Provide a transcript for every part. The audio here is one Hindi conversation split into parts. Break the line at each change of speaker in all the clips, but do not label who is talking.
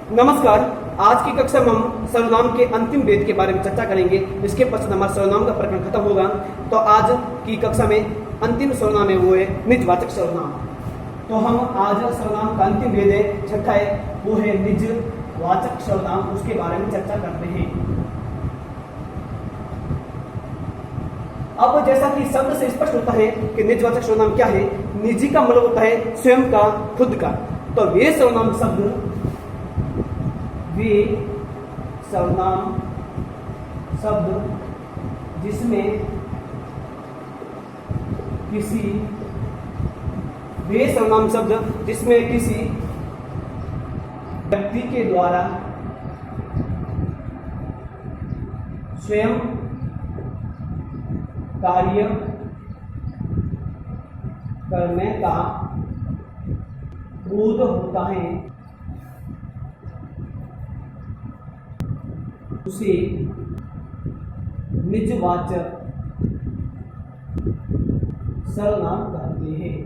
नमस्कार। आज की कक्षा में हम सर्वनाम के अंतिम वेद के बारे में चर्चा करेंगे। इसके पश्चात हमारा सर्वनाम का प्रकरण खत्म होगा। तो आज की कक्षा में अंतिम सर्वनाम है वो है निजवाचक सर्वनाम। तो हम आज सर्वनाम का अंतिम वेद है छठा है वो है निजवाचक सर्वनाम, उसके बारे में चर्चा करते हैं। अब जैसा कि शब्द से स्पष्ट होता है कि निजवाचक सर्वनाम क्या है, निजी का मतलब होता है स्वयं का, खुद का। तो वे सर्वनाम शब्द जिसमें किसी व्यक्ति के द्वारा स्वयं कार्य करने का बोध होता है उसे निजवाचक सर्वनाम कहते हैं।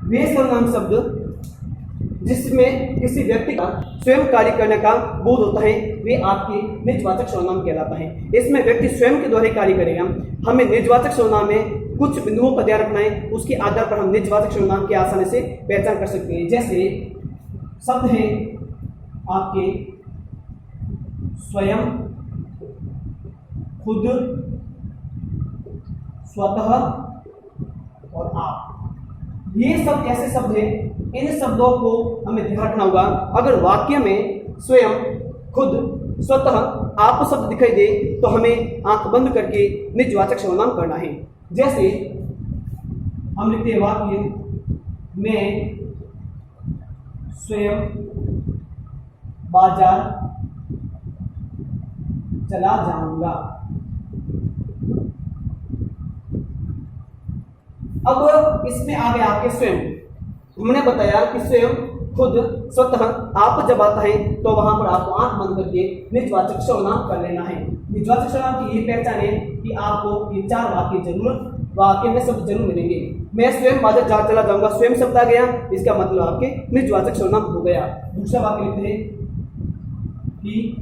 वे सर्वनाम शब्द जिसमें किसी व्यक्ति का स्वयं कार्य करने का बोध होता है वे आपके निजवाचक सर्वनाम कहलाता है। इसमें व्यक्ति स्वयं के द्वारा कार्य करेगा। हमें निजवाचक सर्वनाम में कुछ बिंदुओं का ध्यान रखना है, उसके आधार पर हम निजवाचक सर्वनाम की आसानी से पहचान कर सकते हैं। जैसे शब्द है आपके स्वयं, खुद, स्वतः और आप। ये सब ऐसे शब्द हैं, इन शब्दों को हमें ध्यान रखना होगा। अगर वाक्य में स्वयं, खुद, स्वतः, आप शब्द दिखाई दे तो हमें आंख बंद करके निजवाचक सर्वनाम करना है। जैसे हम लिखते हैं वाक्य में स्वयं बाजार चला जाऊंगा। अब इसमें आ गया आपके स्वयं। हमने बताया कि स्वयं, खुद, स्वतः, आप जब आता है तो वहां पर आपको आंख बंद करके निजवाचक सर्वनाम कर लेना है। निजवाचक सर्वनाम की यही पहचान है कि आपको ये चार वाक्य में शब्द जरूर मिलेंगे। मैं स्वयं बाजार चला जाऊंगा, स्वयं शब्द आ गया, इसका मतलब आपके निजवाचक सर्वनाम हो गया। दूसरा वाक्य लिखते हैं कि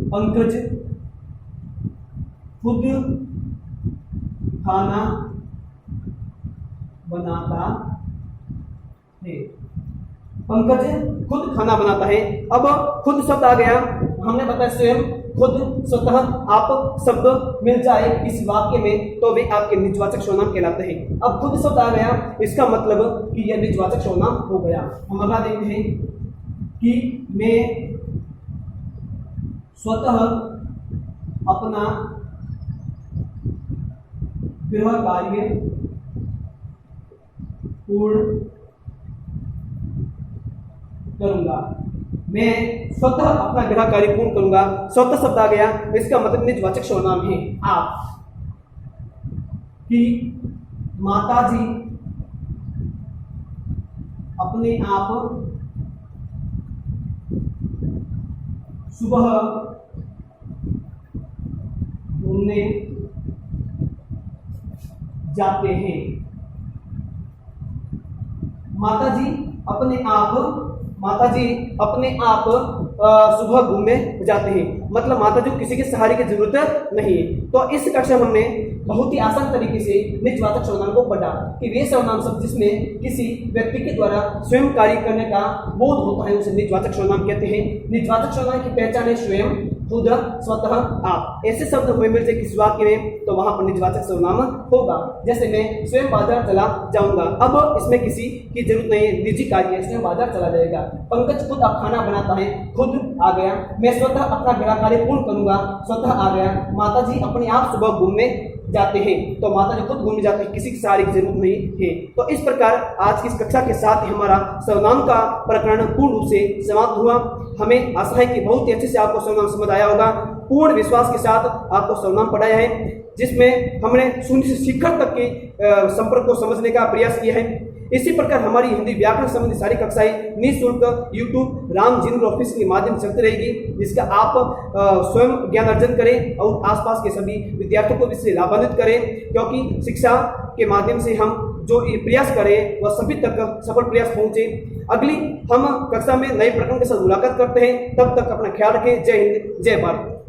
पंकज खुद खाना बनाता है। पंकज खुद खाना बनाता है। अब खुद शब्द आ गया, हमने बताया स्वयं, खुद, स्वतः, आप शब्द मिल जाए इस वाक्य में तो वे आपके निजवाचक सर्वनाम कहलाते हैं। अब खुद शब्द आ गया, इसका मतलब कि यह निजवाचक सर्वनाम हो गया। हम अगला देखते हैं कि मैं स्वतः अपना गृह कार्य पूर्ण करूंगा। मैं स्वतः अपना गृह कार्य पूर्ण करूंगा। स्वतः शब्द आ गया, इसका मतलब निजवाचक सर्वनाम है आप। कि माताजी अपने आप सुबह घूमने जाते हैं। माताजी अपने आप सुबह घूमने जाते हैं, मतलब माताजी को किसी के सहारे की जरूरत नहीं है। तो इस कक्षा में हमने बहुत ही आसान तरीके से निजवाचक सर्वनाम को पढ़ा कि वे सर्वनाम शब्द जिसमें किसी व्यक्ति के द्वारा स्वयं कार्य करने का बोध होता है उसे निजवाचक सर्वनाम कहते हैं। निजवाचक सर्वनाम की पहचान है स्वयं, खुद, स्वतः, आप। ऐसे शब्द हमें मिल जाए किसी वाक्य में तो वहां पर निजवाचक सर्वनाम होगा। जैसे मैं स्वयं बाजार चला जाऊंगा, अब इसमें किसी की जरूरत नहीं है, निजी कार्य है, स्वयं बाजार चला जाएगा। पंकज खुद अब खाना बनाता है, खुद आ गया। मैं स्वतः अपना गृह कार्य पूर्ण करूंगा, स्वतः आ गया। माताजी अपने आप सुबह घूमने जाते हैं, तो माताजी खुद घूमने जाते हैं, किसी की सहारे की जरूरत नहीं है। तो इस प्रकार आज की इस कक्षा के साथ ही हमारा सर्वनाम का प्रकरण पूर्ण रूप से समाप्त हुआ। हमें आशा है कि बहुत ही अच्छे से आपको सर्वनाम समझ आया होगा। पूर्ण विश्वास के साथ आपको सर्वनाम पढ़ाया है, जिसमें हमने शून्य से शिखर तक के संपर्क को समझने का प्रयास किया है। इसी प्रकार हमारी हिंदी व्याकरण संबंधी सारी कक्षाएं निःशुल्क यूट्यूब राम जिंद्र ऑफिस के माध्यम से चलती रहेगी, जिसका आप स्वयं ज्ञान अर्जन करें और आसपास के सभी विद्यार्थियों को इससे लाभान्वित करें, क्योंकि शिक्षा के माध्यम से हम जो ये प्रयास करें वह सभी तक सफल प्रयास पहुंचे। अगली हम कक्षा में नए प्रकरण के साथ मुलाकात करते हैं, तब तक अपना ख्याल रखें। जय हिंद, जय भारत।